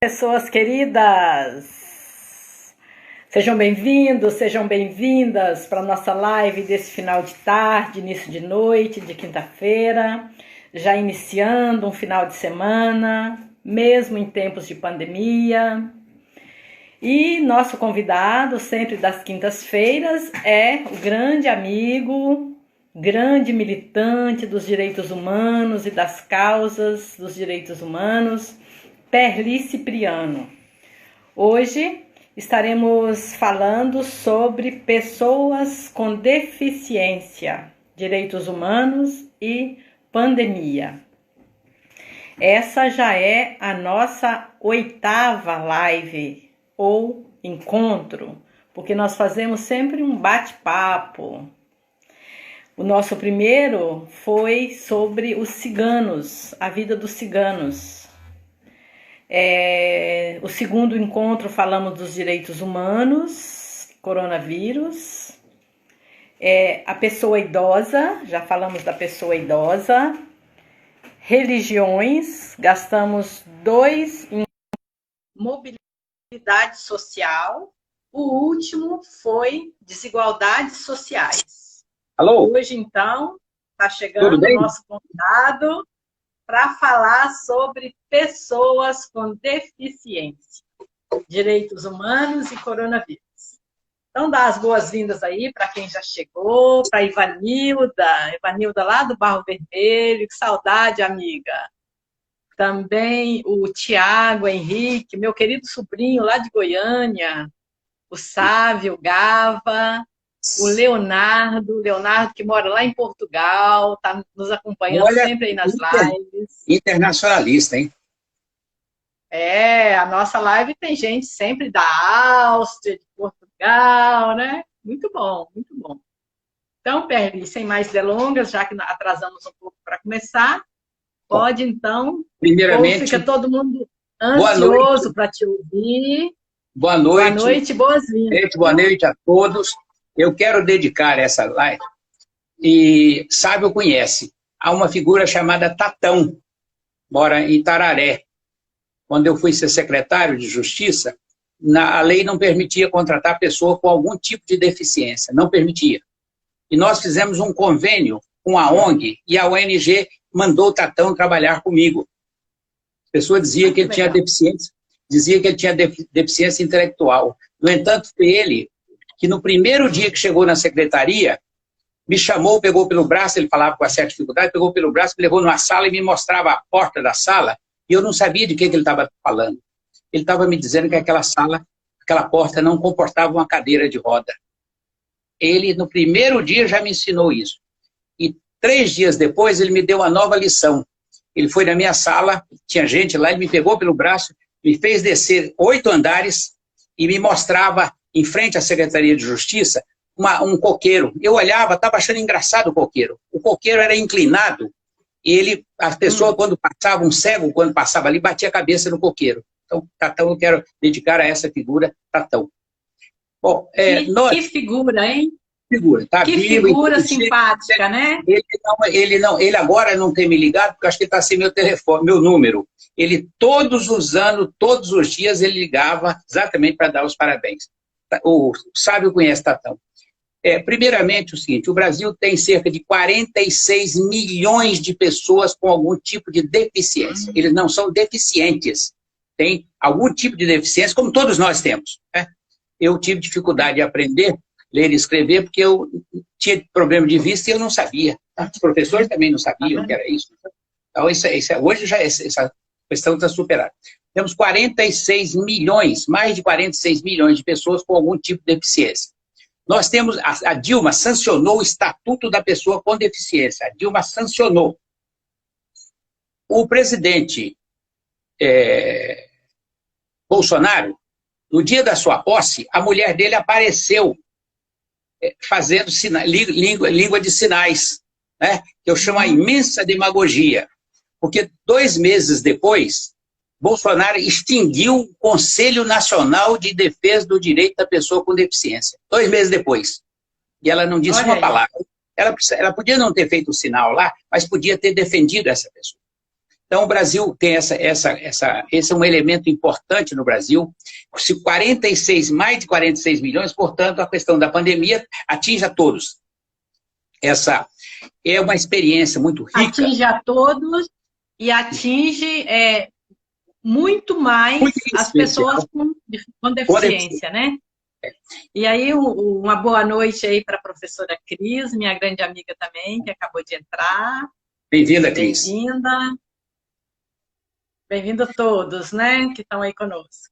Pessoas queridas, sejam bem-vindos, sejam bem-vindas para a nossa live desse final de tarde, início de noite, de quinta-feira, já iniciando um final de semana, mesmo em tempos de pandemia. E nosso convidado, sempre das quintas-feiras, é o grande amigo, grande militante dos direitos humanos e das causas dos direitos humanos, Perli Cipriano. Hoje estaremos falando sobre pessoas com deficiência, direitos humanos e pandemia. Essa já é a nossa 8ª live ou encontro, porque nós fazemos sempre um bate-papo. O nosso primeiro foi sobre os ciganos, a vida dos ciganos. O segundo encontro falamos dos direitos humanos, coronavírus, a pessoa idosa, já falamos da pessoa idosa, religiões, gastamos 2 em mobilidade social, o último foi desigualdades sociais. Alô? Hoje, então, está chegando o nosso convidado para falar sobre pessoas com deficiência, direitos humanos e coronavírus. Então, dá as boas-vindas aí para quem já chegou, para Ivanilda lá do Barro Vermelho, que saudade, amiga. Também o Tiago Henrique, meu querido sobrinho lá de Goiânia, o Sávio Gava, o Leonardo que mora lá em Portugal, está nos acompanhando sempre aí nas lives. Internacionalista, hein? A nossa live tem gente sempre da Áustria, de Portugal, né? Muito bom, muito bom. Então, Perli, sem mais delongas, já que atrasamos um pouco para começar, pode então, primeiramente, fica todo mundo ansioso para te ouvir. Boa noite. Boa noite, boas-vindas. Boa noite a todos. Eu quero dedicar essa live, e Sábio conhece, a uma figura chamada Tatão, mora em Tararé. Quando eu fui ser secretário de Justiça, a lei não permitia contratar pessoa com algum tipo de deficiência, não permitia. E nós fizemos um convênio com a ONG, e a ONG mandou o Tatão trabalhar comigo. A pessoa dizia que ele tinha deficiência intelectual. No entanto, foi ele que no primeiro dia que chegou na secretaria, me chamou, pegou pelo braço, ele falava com uma certa dificuldade, pegou pelo braço, me levou numa sala e me mostrava a porta da sala, e eu não sabia de que ele estava falando. Ele estava me dizendo que aquela sala, aquela porta não comportava uma cadeira de roda. Ele, no primeiro dia, já me ensinou isso. E 3 dias depois, ele me deu uma nova lição. Ele foi na minha sala, tinha gente lá, ele me pegou pelo braço, me fez descer 8 andares e me mostrava, em frente à Secretaria de Justiça, um coqueiro. Eu olhava, estava achando engraçado o coqueiro. O coqueiro era inclinado, e a pessoa, quando passava, um cego, quando passava ali, batia a cabeça no coqueiro. Então, Tatão, eu quero dedicar a essa figura, Tatão. Bom, que figura, hein? Tá que vivo, figura simpática, né? Ele agora não tem me ligado, porque acho que ele está sem meu telefone, meu número. Ele, todos os anos, todos os dias, ele ligava exatamente para dar os parabéns. O Sábio conhece Tatão. Primeiramente, o seguinte, o Brasil tem cerca de 46 milhões de pessoas com algum tipo de deficiência. Eles não são deficientes, têm algum tipo de deficiência, como todos nós temos, né? Eu tive dificuldade de aprender, ler e escrever, porque eu tinha problema de vista e eu não sabia. Os professores também não sabiam o que era isso. Então, hoje já essa questão está superada. Temos 46 milhões, mais de 46 milhões de pessoas com algum tipo de deficiência. Nós temos, a Dilma sancionou o Estatuto da Pessoa com Deficiência. A Dilma sancionou. O presidente Bolsonaro, no dia da sua posse, a mulher dele apareceu fazendo língua de sinais, né? Que eu chamo a imensa demagogia. Porque 2 meses depois, Bolsonaro extinguiu o Conselho Nacional de Defesa do Direito da Pessoa com Deficiência. 2 meses depois. E ela não disse uma palavra. Ela podia não ter feito o sinal lá, mas podia ter defendido essa pessoa. Então, o Brasil tem esse é um elemento importante no Brasil. Se mais de 46 milhões, portanto, a questão da pandemia atinge a todos. Essa é uma experiência muito rica. Atinge a todos e atinge muito mais as pessoas com deficiência, né? E aí, uma boa noite aí para a professora Cris, minha grande amiga também, que acabou de entrar. Bem-vinda, Cris. Bem-vinda. Bem-vindo a todos, né, que estão aí conosco.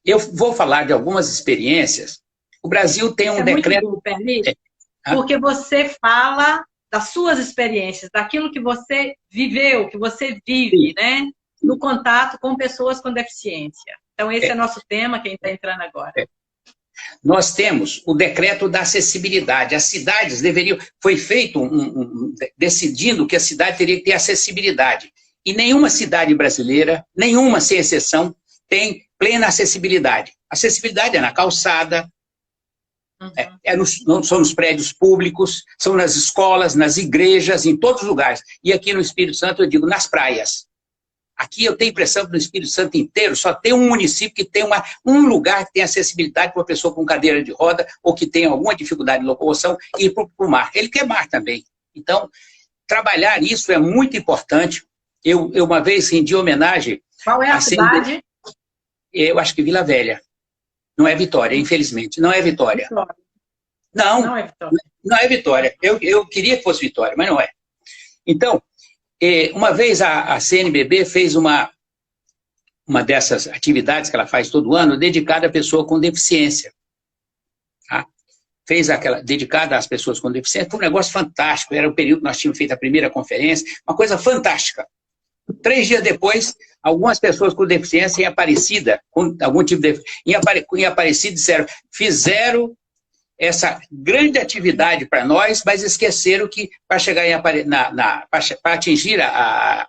Eu vou falar de algumas experiências. O Brasil tem um decreto... Muito bom, Perli, porque você fala das suas experiências, daquilo que você viveu, que você vive, né, no contato com pessoas com deficiência. Então, esse é nosso tema, quem está entrando agora. Nós temos o decreto da acessibilidade. As cidades deveriam... Foi feito decidindo que a cidade teria que ter acessibilidade. E nenhuma cidade brasileira, nenhuma sem exceção, tem plena acessibilidade. Acessibilidade é na calçada, são nos prédios públicos, são nas escolas, nas igrejas, em todos os lugares. E aqui no Espírito Santo, eu digo, nas praias. Aqui eu tenho a impressão que no Espírito Santo inteiro só tem um município que tem um lugar que tem acessibilidade para uma pessoa com cadeira de roda ou que tem alguma dificuldade de locomoção e ir para o mar. Ele quer mar também. Então, trabalhar isso é muito importante. Eu uma vez rendi homenagem... Qual é a cidade? Eu acho que Vila Velha. Não é Vitória, infelizmente. Não é Vitória. Não é Vitória. Não é Vitória. Eu queria que fosse Vitória, mas não é. Então, uma vez a CNBB fez uma dessas atividades que ela faz todo ano, dedicada à pessoa com deficiência. Tá? Fez aquela dedicada às pessoas com deficiência. Foi um negócio fantástico. Era o período que nós tínhamos feito a primeira conferência. Uma coisa fantástica. 3 dias depois, algumas pessoas com deficiência em Aparecida, com algum tipo de... Em Aparecida disseram, fizeram essa grande atividade para nós, mas esqueceram que para chegar para atingir a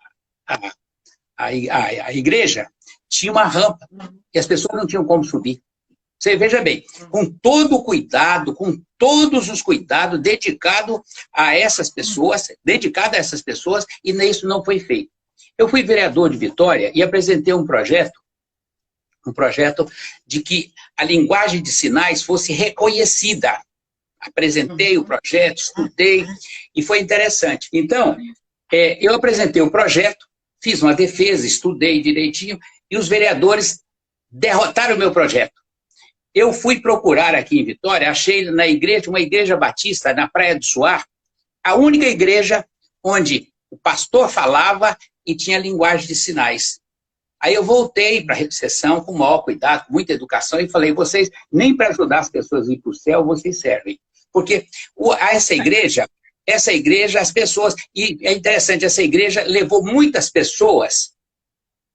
igreja, tinha uma rampa, e as pessoas não tinham como subir. Você veja bem, com todo o cuidado, com todos os cuidados dedicado a essas pessoas, e isso não foi feito. Eu fui vereador de Vitória e apresentei um projeto de que a linguagem de sinais fosse reconhecida. Apresentei o projeto, estudei, e foi interessante. Então, eu apresentei o projeto, fiz uma defesa, estudei direitinho, e os vereadores derrotaram o meu projeto. Eu fui procurar aqui em Vitória, achei na igreja, uma igreja batista, na Praia do Suar, a única igreja onde o pastor falava e tinha linguagem de sinais. Aí eu voltei para a sessão com o maior cuidado, com muita educação, e falei, vocês, nem para ajudar as pessoas a ir para o céu, vocês servem. Porque essa igreja, as pessoas, e é interessante, essa igreja levou muitas pessoas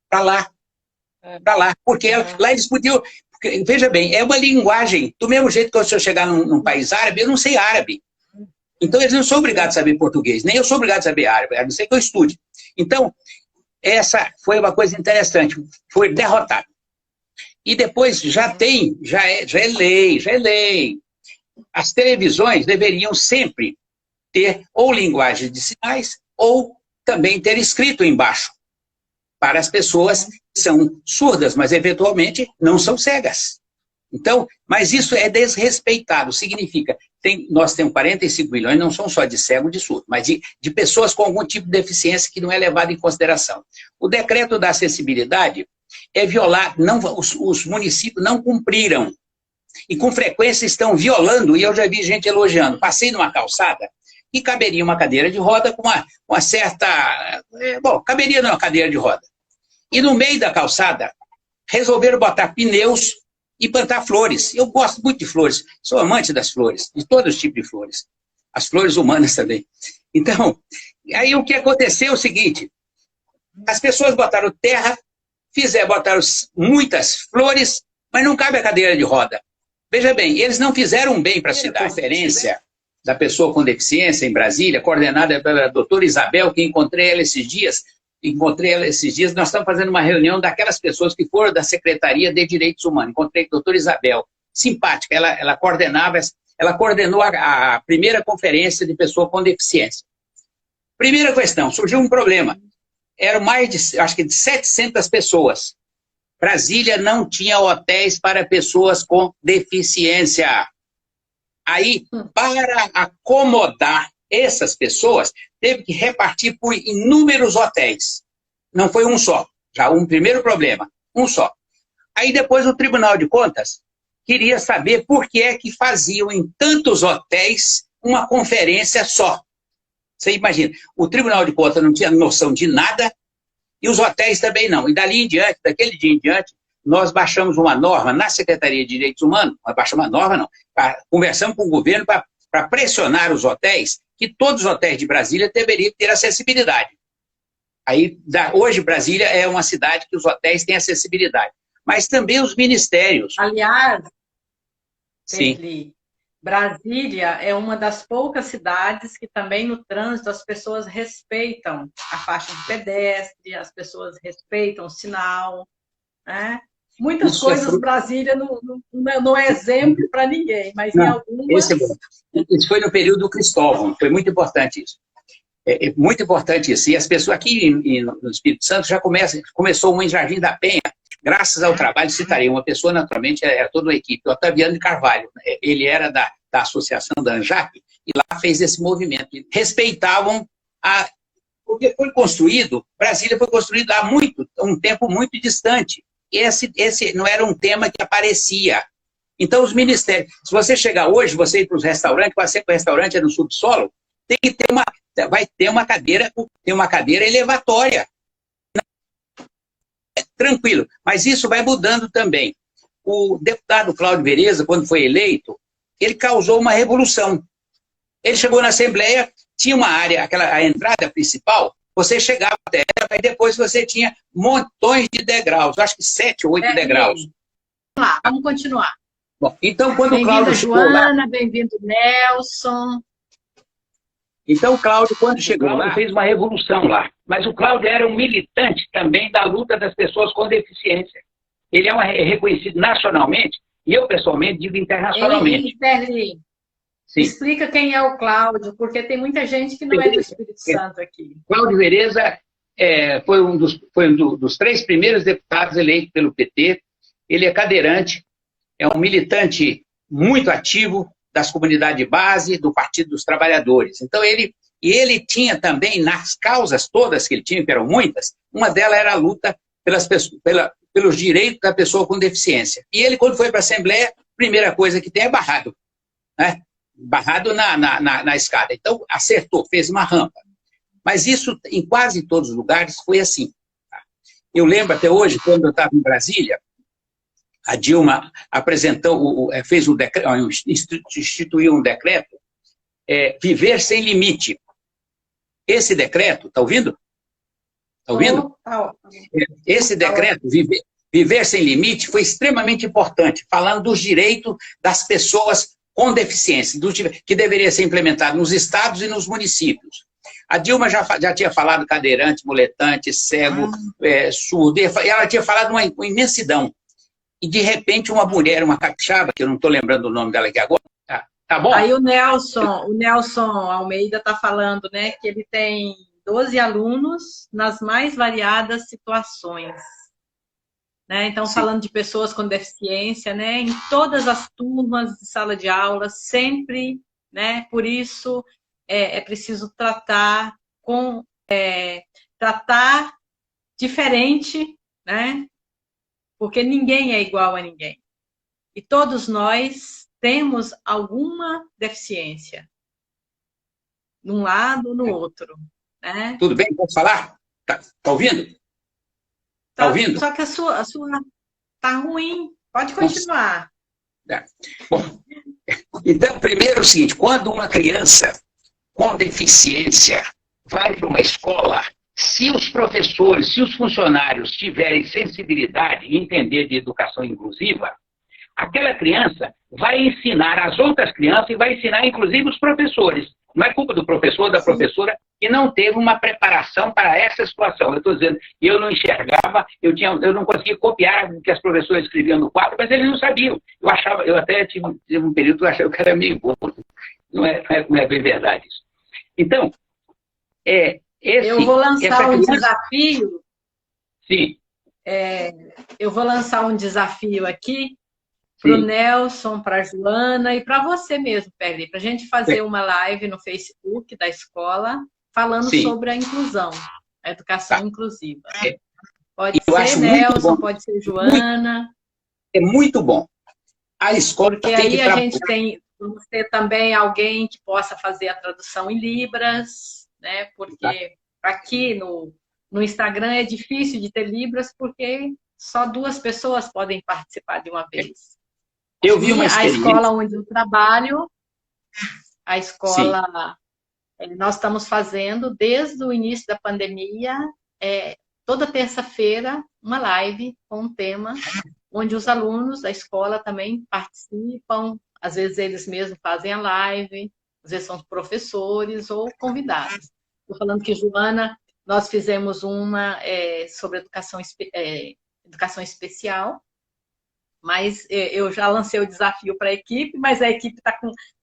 para lá, porque lá eles podiam, porque, veja bem, é uma linguagem, do mesmo jeito que se eu chegar num país árabe, eu não sei árabe. Então eles não são obrigados a saber português, nem eu sou obrigado a saber árabe, a não ser que eu estude. Então, essa foi uma coisa interessante, foi derrotado. E depois já é lei. As televisões deveriam sempre ter ou linguagem de sinais ou também ter escrito embaixo para as pessoas que são surdas, mas eventualmente não são cegas. Então, mas isso é desrespeitado, significa, nós temos 45 milhões, não são só de cego, de surdo, mas de pessoas com algum tipo de deficiência que não é levado em consideração. O decreto da acessibilidade é violar, os municípios não cumpriram, e com frequência estão violando, e eu já vi gente elogiando, passei numa calçada, e caberia uma cadeira de roda com uma certa... caberia numa cadeira de roda. E no meio da calçada, resolveram botar pneus e plantar flores. Eu gosto muito de flores, sou amante das flores, de todos os tipos de flores. As flores humanas também. Então, aí o que aconteceu é o seguinte, as pessoas botaram terra, botaram muitas flores, mas não cabe a cadeira de roda. Veja bem, eles não fizeram um bem para a cidade. A conferência da pessoa com deficiência em Brasília, coordenada pela doutora Isabel, que encontrei ela esses dias, nós estamos fazendo uma reunião daquelas pessoas que foram da Secretaria de Direitos Humanos. Encontrei a doutora Isabel, simpática, ela coordenou a primeira conferência de pessoa com deficiência. Primeira questão, surgiu um problema. eram mais de, acho que de 700 pessoas. Brasília não tinha hotéis para pessoas com deficiência. Aí, para acomodar essas pessoas, teve que repartir por inúmeros hotéis. Não foi um só. Já um primeiro problema, um só. Aí depois o Tribunal de Contas queria saber por que é que faziam em tantos hotéis uma conferência só. Você imagina, o Tribunal de Contas não tinha noção de nada e os hotéis também não. E dali em diante, daquele dia em diante, nós baixamos uma norma na Secretaria de Direitos Humanos, nós baixamos uma norma não, conversamos com o governo para pressionar os hotéis, que todos os hotéis de Brasília deveriam ter acessibilidade. Aí, hoje Brasília é uma cidade que os hotéis têm acessibilidade, mas também os ministérios. Aliás, sim. Pedro, Brasília é uma das poucas cidades que também no trânsito as pessoas respeitam a faixa de pedestre, as pessoas respeitam o sinal, né? Muitas Isso coisas Brasília não é exemplo para ninguém, mas não, em algumas... Isso foi no período do Cristóvão, foi muito importante isso. É muito importante isso. E as pessoas aqui no Espírito Santo já começou uma em Jardim da Penha, graças ao trabalho, citarei uma pessoa, naturalmente, era toda uma equipe, o Otaviano de Carvalho, ele era da Associação da ANJAC, e lá fez esse movimento. Respeitavam porque foi construído, Brasília foi construído há um tempo muito distante. Esse não era um tema que aparecia. Então, os ministérios, se você chegar hoje, você ir para os restaurantes, você para o restaurante é no subsolo, tem que ter vai ter uma cadeira elevatória. Tranquilo, mas isso vai mudando também. O deputado Cláudio Vereza, quando foi eleito, ele causou uma revolução. Ele chegou na Assembleia, tinha uma área, a entrada principal, você chegava até ela, mas depois você tinha montões de degraus, acho que 7 ou 8 degraus. Vamos lá, vamos continuar. Bom, então, quando o Cláudio chegou Joana, bem-vindo, Nelson. Então, o Cláudio, quando chegou lá, fez uma revolução lá. Mas o Cláudio era um militante também da luta das pessoas com deficiência. Ele é reconhecido nacionalmente, e eu, pessoalmente, digo internacionalmente. Explica quem é o Cláudio, porque tem muita gente que não é do Espírito Santo aqui. Cláudio Vereza foi um dos 3 primeiros deputados eleitos pelo PT. Ele é cadeirante, é um militante muito ativo das comunidades de base, do Partido dos Trabalhadores. Então, ele tinha também, nas causas todas que ele tinha, que eram muitas, uma delas era a luta pelos direitos da pessoa com deficiência. E ele, quando foi para a Assembleia, a primeira coisa que tem é barrado, né? Barrado na escada. Então, acertou, fez uma rampa. Mas isso, em quase todos os lugares, foi assim. Tá? Eu lembro até hoje, quando eu estava em Brasília, a Dilma fez um decreto, instituiu um decreto, Viver Sem Limite. Esse decreto, está ouvindo? Está ouvindo? Esse decreto, Viver Sem Limite, foi extremamente importante, falando dos direitos das pessoas com deficiência, que deveria ser implementado nos estados e nos municípios. A Dilma já tinha falado cadeirante, muletante, cego, surdo, ela tinha falado uma imensidão. E, de repente, uma mulher, uma capixaba, que eu não estou lembrando o nome dela aqui agora, tá bom? Aí o Nelson Almeida está falando, né, que ele tem 12 alunos nas mais variadas situações. Né? Então, falando de pessoas com deficiência, né, em todas as turmas de sala de aula, sempre, né, por isso é preciso tratar diferente, né? Porque ninguém é igual a ninguém. E todos nós temos alguma deficiência. Num lado ou no outro. Né? Tudo bem? Posso falar? Tá ouvindo? Tá ouvindo? Só que a sua tá ruim. Pode continuar. Bom, então, primeiro é o seguinte, quando uma criança com deficiência vai para uma escola, se os professores, se os funcionários tiverem sensibilidade e entender de educação inclusiva, aquela criança vai ensinar as outras crianças e vai ensinar, inclusive, os professores. Não é culpa do professor, da professora, que não teve uma preparação para essa situação. Eu estou dizendo, eu não enxergava, eu não conseguia copiar o que as professoras escreviam no quadro, mas eles não sabiam. Eu até tive um período que eu achava que era meio burro. Não é bem verdade isso. Então, Eu vou lançar um criança... desafio. Sim. Eu vou lançar um desafio aqui para o Nelson, para a Joana e para você mesmo, Perli, para a gente fazer uma live no Facebook da escola falando sobre a inclusão, a educação inclusiva. Pode ser Nelson, pode ser Joana. É muito bom. A escola porque aí a gente tem, vamos ter também alguém que possa fazer a tradução em Libras, né? Porque aqui no Instagram é difícil de ter Libras porque só 2 pessoas podem participar de uma vez. Eu vi uma experiência. A escola onde eu trabalho, a escola, nós estamos fazendo desde o início da pandemia, toda terça-feira, uma live com um tema onde os alunos da escola também participam, às vezes eles mesmos fazem a live, às vezes são professores ou convidados. Estou falando que, Joana, nós fizemos uma sobre educação especial, mas eu já lancei o desafio para a equipe, mas a equipe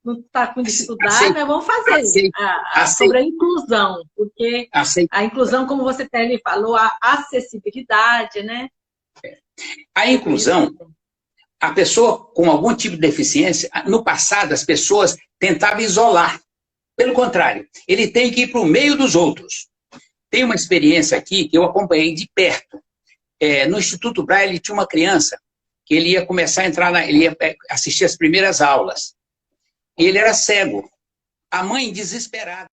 não está com dificuldade, mas vamos fazer sobre a inclusão, porque a inclusão, como você até falou, a acessibilidade, né? A inclusão, a pessoa com algum tipo de deficiência, no passado as pessoas tentavam isolar. Pelo contrário, ele tem que ir para o meio dos outros. Tem uma experiência aqui que eu acompanhei de perto. No Instituto Braille tinha uma criança que ele ia começar a entrar, ele ia assistir as primeiras aulas. E ele era cego. A mãe, desesperada,